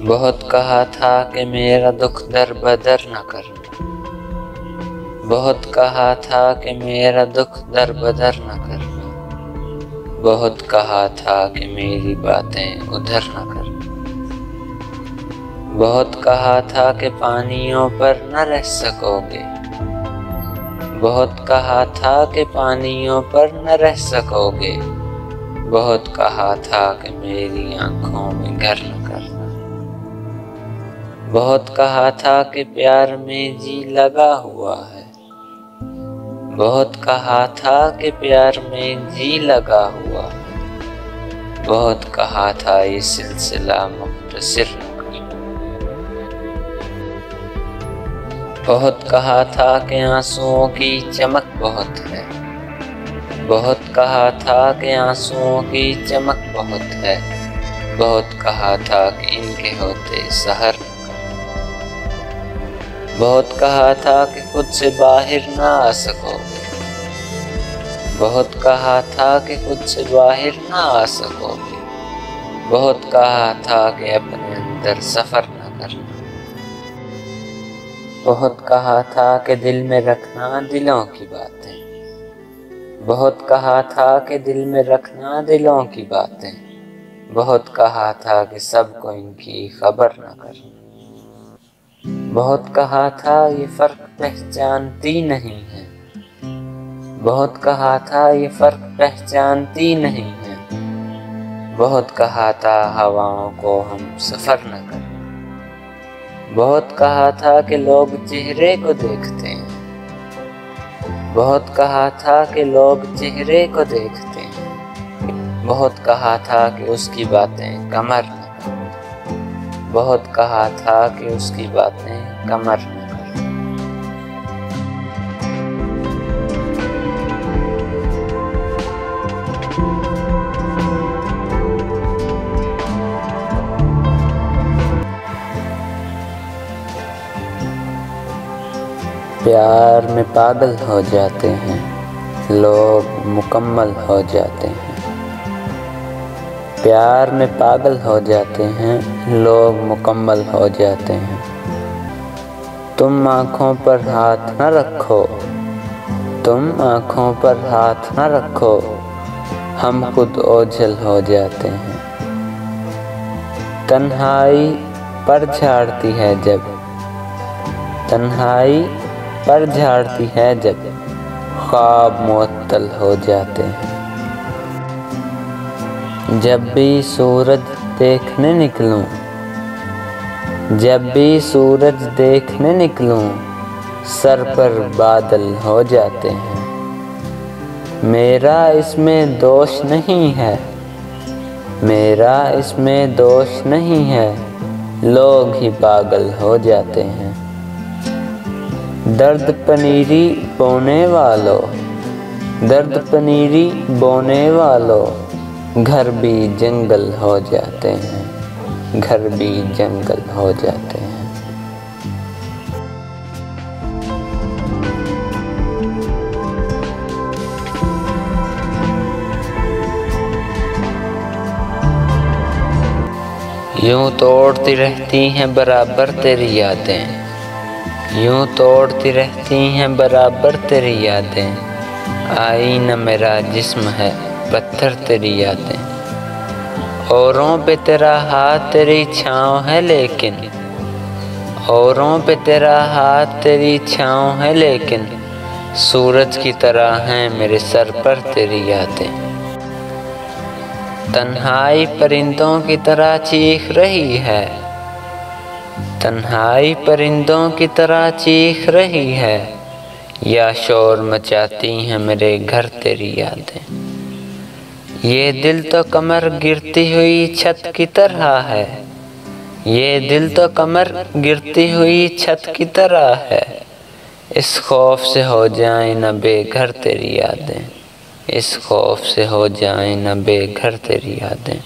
بہت کہا تھا کہ میرا دکھ در بدر نہ کرنا، بہت کہا تھا کہ میرا دکھ در بدر نہ کرنا، بہت کہا تھا کہ میری باتیں ادھر نہ کرنا، بہت کہا تھا کہ پانیوں پر نہ رہ سکو گے، بہت کہا تھا کہ پانیوں پر نہ رہ سکو گے، بہت کہا تھا کہ میری آنکھوں میں گھر نہ کرنا، بہت کہا تھا کہ پیار میں جی لگا ہوا ہے، بہت کہا تھا کہ پیار میں جی لگا ہوا ہے، بہت کہا تھا یہ سلسلہ مختصر نہ کرنا، بہت کہا تھا کہ آنسوؤں کی چمک بہت ہے، بہت کہا تھا کہ آنسوؤں کی چمک بہت ہے، بہت کہا تھا کہ ان کے ہوتے سحر نہ کرنا، بہت کہا تھا کہ خود سے باہر نہ آ سکو گے، بہت کہا تھا کہ خود سے باہر نہ آ سکو گے، بہت کہا تھا کہ اپنے اندر سفر نہ کرنا، بہت کہا تھا کہ دل میں رکھنا دلوں کی باتیں، بہت کہا تھا کہ دل میں رکھنا دلوں کی باتیں، بہت کہا تھا کہ سب کو ان کی خبر نہ کرنا، بہت کہا تھا یہ فرق پہچانتی نہیں ہے، بہت کہا تھا یہ فرق پہچانتی نہیں ہے، بہت کہا تھا ہواؤں کو ہم سفر نہ کرنا، بہت کہا تھا کہ لوگ چہرے کو دیکھتے ہیں، بہت کہا تھا کہ لوگ چہرے کو دیکھتے ہیں، بہت کہا تھا کہ اس کی باتیں کمر نہ کرنا، بہت کہا تھا کہ اس کی باتیں کمر نہ کرنا۔ پیار میں پاگل ہو جاتے ہیں لوگ مکمل ہو جاتے ہیں، پیار میں پاگل ہو جاتے ہیں لوگ مکمل ہو جاتے ہیں، تم آنکھوں پر ہاتھ نہ رکھو، تم آنکھوں پر ہاتھ نہ رکھو، ہم خود اوجھل ہو جاتے ہیں، تنہائی پر جھاڑتی ہے جب، تنہائی پر جھاڑتی ہے جب، خواب معطل ہو جاتے ہیں، جب بھی سورج دیکھنے نکلوں، جب بھی سورج دیکھنے نکلوں، سر پر بادل ہو جاتے ہیں، میرا اس میں دوش نہیں ہے، میرا اس میں دوش نہیں ہے، لوگ ہی پاگل ہو جاتے ہیں، درد پنیری بونے والو، درد پنیری بونے والو، گھر بھی جنگل ہو جاتے ہیں، گھر بھی جنگل ہو جاتے ہیں۔ یوں توڑتی رہتی ہیں برابر تیری یادیں، یوں توڑتی رہتی ہیں برابر تیری یادیں، آئینہ میرا جسم ہے پتھر تیری یادیں، اوروں پہ تیرا ہاتھ تیری چھاؤں ہے لیکن، اوروں پہ تیرا ہاتھ تیری چھاؤں ہے لیکن، سورج کی طرح ہیں میرے سر پر تیری یادیں، تنہائی پرندوں کی طرح چیخ رہی ہے، تنہائی پرندوں کی طرح چیخ رہی ہے، یا شور مچاتی ہیں میرے گھر تیری یادیں، یہ دل تو کمر گرتی ہوئی چھت کی طرح ہے، یہ دل تو کمر گرتی ہوئی چھت کی طرح ہے، اس خوف سے ہو جائیں نہ بے گھر تیری یادیں، اس خوف سے ہو جائیں نہ بے گھر تیری یادیں۔